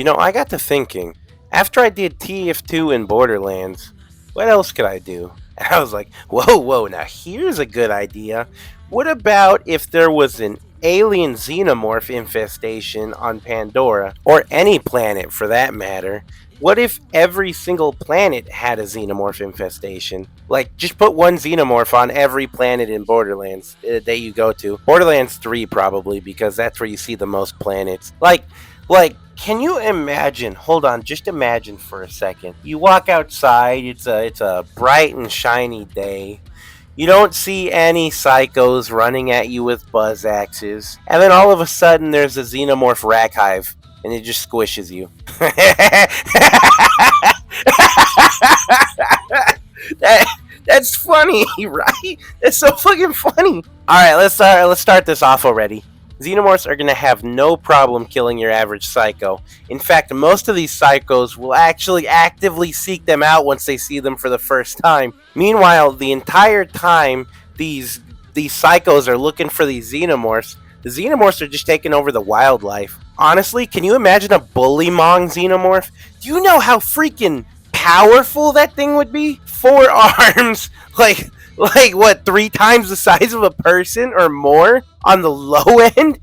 I got to thinking. After I did TF2 in Borderlands, what else could I do? And I was like, whoa, now here's a good idea. What about if there was an alien xenomorph infestation on Pandora, or any planet for that matter? What if every single planet had a xenomorph infestation? Like, just put one xenomorph on every planet in Borderlands that you go to. Borderlands 3 probably, because that's where you see the most planets. Can you imagine? Hold on, just imagine for a second. You walk outside. It's a bright and shiny day. You don't see any psychos running at you with buzz axes, and then all of a sudden there's a xenomorph rack hive, and it just squishes you. That's funny, right? That's so fucking funny. All right, let's start this off already. Xenomorphs are going to have no problem killing your average psycho. In fact, most of these psychos will actually actively seek them out once they see them for the first time. Meanwhile, the entire time these psychos are looking for these xenomorphs, the xenomorphs are just taking over the wildlife. Honestly, can you imagine a bullymong xenomorph? Do you know how freaking powerful that thing would be? 4 arms, like what, 3 times the size of a person or more on the low end?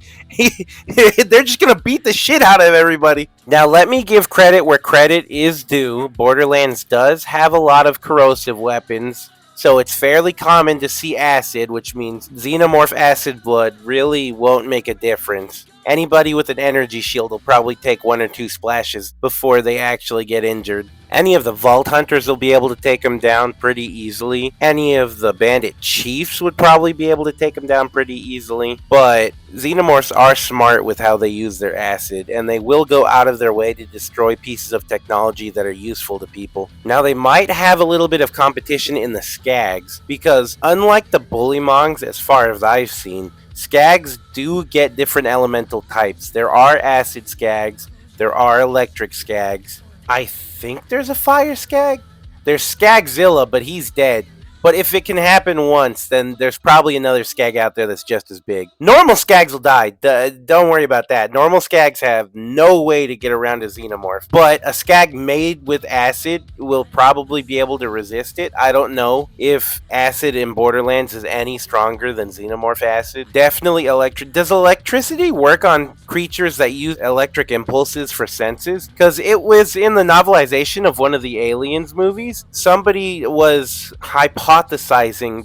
They're just gonna beat the shit out of everybody. Now, let me give credit where credit is due. Borderlands does have a lot of corrosive weapons, so it's fairly common to see acid, which means xenomorph acid blood really won't make a difference. Anybody with an energy shield will probably take 1 or 2 splashes before they actually get injured. Any of the Vault Hunters will be able to take them down pretty easily. Any of the Bandit Chiefs would probably be able to take them down pretty easily. But Xenomorphs are smart with how they use their acid, and they will go out of their way to destroy pieces of technology that are useful to people. Now, they might have a little bit of competition in the Skags, because unlike the Bullymongs, as far as I've seen, Skags do get different elemental types. There are acid Skags, there are electric Skags. I think there's a fire Skag. There's Skagzilla, but he's dead. But if it can happen once, then there's probably another Skag out there that's just as big. Normal Skags will die. Don't worry about that. Normal Skags have no way to get around a Xenomorph. But a Skag made with acid will probably be able to resist it. I don't know if acid in Borderlands is any stronger than Xenomorph acid. Definitely electric. Does electricity work on creatures that use electric impulses for senses? Because it was in the novelization of one of the Aliens movies. Somebody was hypothesizing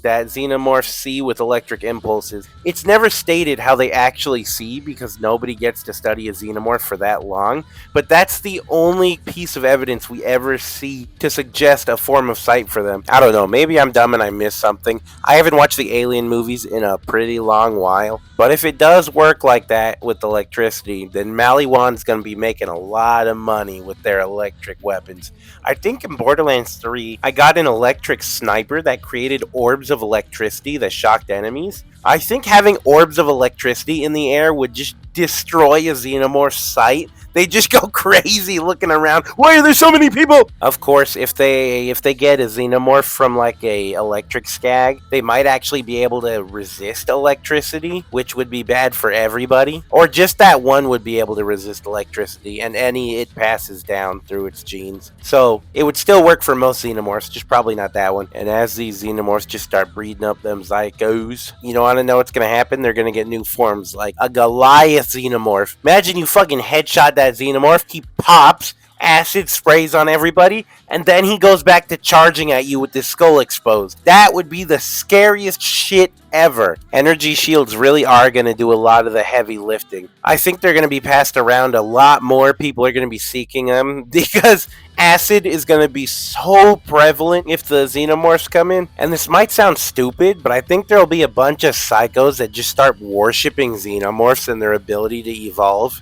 that xenomorphs see with electric impulses. It's never stated how they actually see because nobody gets to study a xenomorph for that long, but that's the only piece of evidence we ever see to suggest a form of sight for them. I don't know, maybe I'm dumb and I missed something. I haven't watched the Alien movies in a pretty long while, but if it does work like that with electricity, then Maliwan's gonna be making a lot of money with their electric weapons. I think in Borderlands 3, I got an electric sniper that created orbs of electricity that shocked enemies. I think having orbs of electricity in the air would just destroy a xenomorph's sight. They just go crazy looking around. Why are there so many people? Of course, if they get a xenomorph from like a electric skag, they might actually be able to resist electricity, which would be bad for everybody. Or just that one would be able to resist electricity, and any it passes down through its genes. So it would still work for most xenomorphs, just probably not that one. And as these xenomorphs just start breeding up them psychos, you don't want to know what's gonna happen? They're gonna get new forms like a Goliath xenomorph. Imagine you fucking headshot that xenomorph, he pops, acid sprays on everybody, and then he goes back to charging at you with his skull exposed. That would be the scariest shit ever. Energy shields really are going to do a lot of the heavy lifting. I think they're going to be passed around a lot more. People are going to be seeking them because acid is going to be so prevalent if the xenomorphs come in. And this might sound stupid, but I think there'll be a bunch of psychos that just start worshipping xenomorphs and their ability to evolve.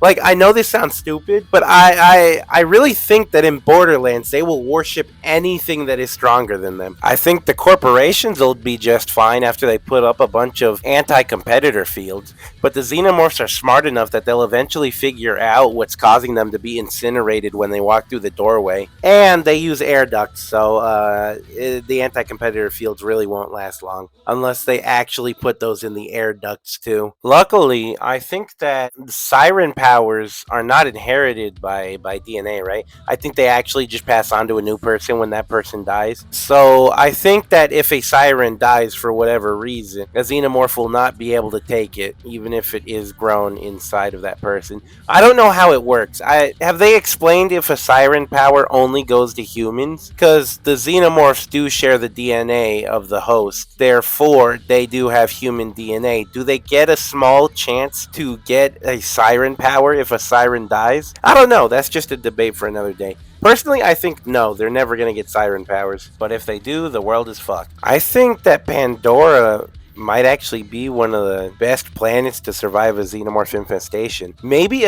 Like, I know this sounds stupid, but I really think that in Borderlands they will worship anything that is stronger than them. I think the corporations will be just fine point after they put up a bunch of anti-competitor fields, but the Xenomorphs are smart enough that they'll eventually figure out what's causing them to be incinerated when they walk through the doorway. And they use air ducts, so the anti-competitor fields really won't last long unless they actually put those in the air ducts too. Luckily, I think that siren powers are not inherited by DNA, right? I think they actually just pass on to a new person when that person dies. So I think that if a siren dies for whatever reason, a xenomorph will not be able to take it, even if it is grown inside of that person. I don't know how it works. Have they explained if a siren power only goes to humans? Because the xenomorphs do share the DNA of the host. Therefore, they do have human DNA. Do they get a small chance to get a siren power if a siren dies? I don't know. That's just a debate for another day. Personally, I think no, they're never going to get siren powers. But if they do, the world is fucked. I think that Pandora might actually be one of the best planets to survive a xenomorph infestation. Maybe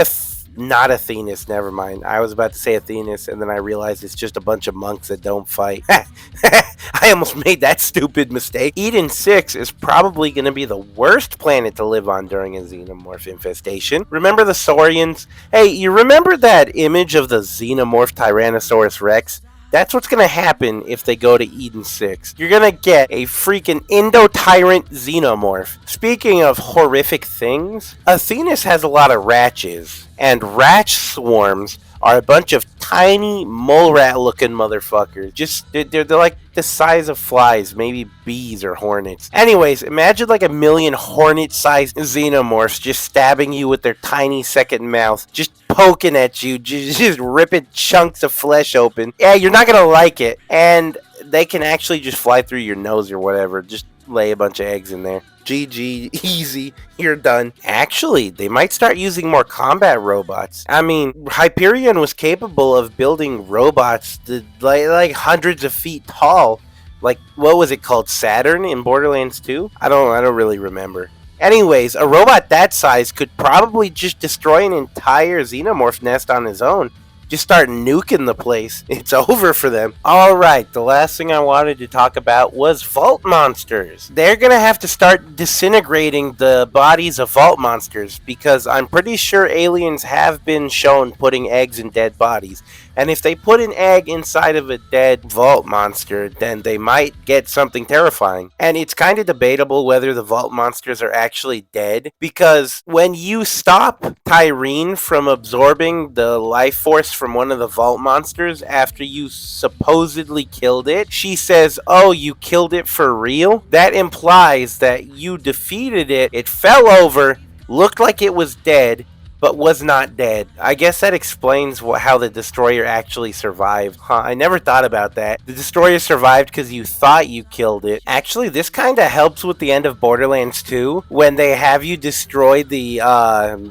not Athenis, never mind. I was about to say Athenis, and then I realized it's just a bunch of monks that don't fight. I almost made that stupid mistake. Eden 6 is probably going to be the worst planet to live on during a xenomorph infestation. Remember the Saurians? Hey, you remember that image of the xenomorph Tyrannosaurus Rex? That's what's going to happen if they go to Eden 6. You're going to get a freaking Indo-Tyrant Xenomorph. Speaking of horrific things, Athenis has a lot of ratches, and ratch swarms are a bunch of tiny mole rat looking motherfuckers. They're like the size of flies, maybe bees or hornets. Anyways, imagine like a million hornet sized xenomorphs just stabbing you with their tiny second mouth, just poking at you, just ripping chunks of flesh open. Yeah, you're not gonna like it. And they can actually just fly through your nose or whatever. Just lay a bunch of eggs in there. GG, easy, you're done. Actually, they might start using more combat robots. I mean, Hyperion was capable of building robots like hundreds of feet tall. Like, what was it called, Saturn in Borderlands 2? I don't really remember. Anyways, a robot that size could probably just destroy an entire xenomorph nest on his own. Just start nuking the place. It's over for them. Alright, the last thing I wanted to talk about was vault monsters. They're gonna have to start disintegrating the bodies of vault monsters because I'm pretty sure aliens have been shown putting eggs in dead bodies. And if they put an egg inside of a dead vault monster, then they might get something terrifying. And it's kind of debatable whether the vault monsters are actually dead, because when you stop Tyreen from absorbing the life force from one of the vault monsters after you supposedly killed it, she says, "Oh, you killed it for real?" That implies that you defeated it, it fell over, looked like it was dead, but was not dead. I guess that explains how the destroyer actually survived. I never thought about that. The destroyer survived because you thought you killed it. Actually, this kind of helps with the end of Borderlands 2 when they have you destroy the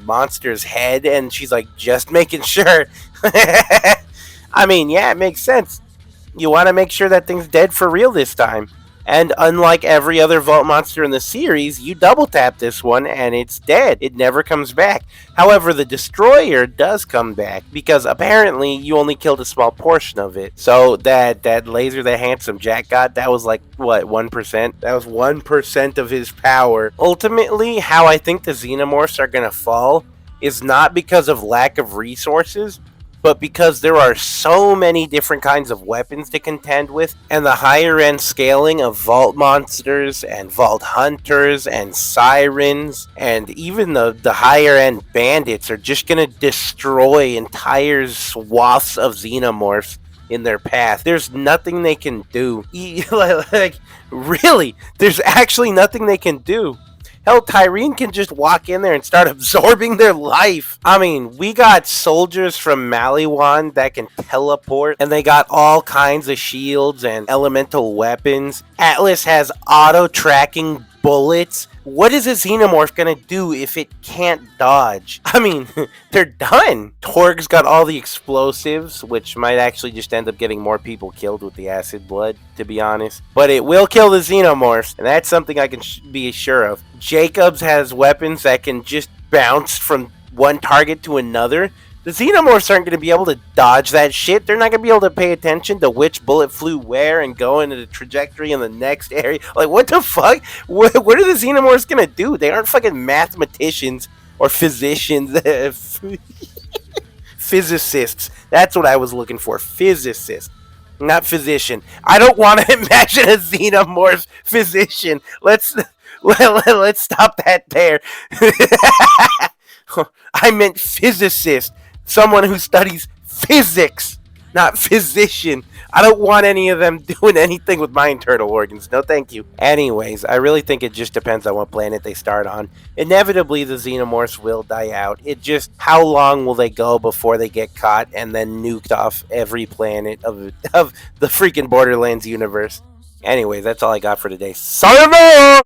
monster's head and she's like, just making sure. I mean, yeah, it makes sense. You want to make sure that thing's dead for real this time. And unlike every other vault monster in the series, you double tap this one and it's dead. It never comes back. However, the destroyer does come back because apparently you only killed a small portion of it. So that laser that Handsome Jack got, that was like, what, 1%? That was 1% of his power. Ultimately, how I think the Xenomorphs are going to fall is not because of lack of resources, but because there are so many different kinds of weapons to contend with, and the higher end scaling of vault monsters and vault hunters and sirens and even the higher end bandits are just gonna destroy entire swaths of xenomorphs in their path. There's nothing they can do. Like, really, there's actually nothing they can do. Hell, Tyreen can just walk in there and start absorbing their life. I mean, we got soldiers from Maliwan that can teleport, and they got all kinds of shields and elemental weapons. Atlas has auto-tracking bullets. What is a xenomorph gonna do if it can't dodge? I mean, they're done. Torg's got all the explosives, which might actually just end up getting more people killed with the acid blood, to be honest. But it will kill the xenomorphs, and that's something I can be sure of. Jacobs has weapons that can just bounce from one target to another. The Xenomorphs aren't going to be able to dodge that shit. They're not going to be able to pay attention to which bullet flew where and go into the trajectory in the next area. Like, what the fuck? What are the Xenomorphs going to do? They aren't fucking mathematicians or physicians. Physicists. That's what I was looking for. Physicists. Not physician. I don't want to imagine a Xenomorph physician. Let's stop that there. I meant physicist. Someone who studies physics, not physician. I don't want any of them doing anything with my internal organs. No, thank you. Anyways, I really think it just depends on what planet they start on. Inevitably, the Xenomorphs will die out. It just, how long will they go before they get caught and then nuked off every planet of the freaking Borderlands universe? Anyways, that's all I got for today. Sayonara!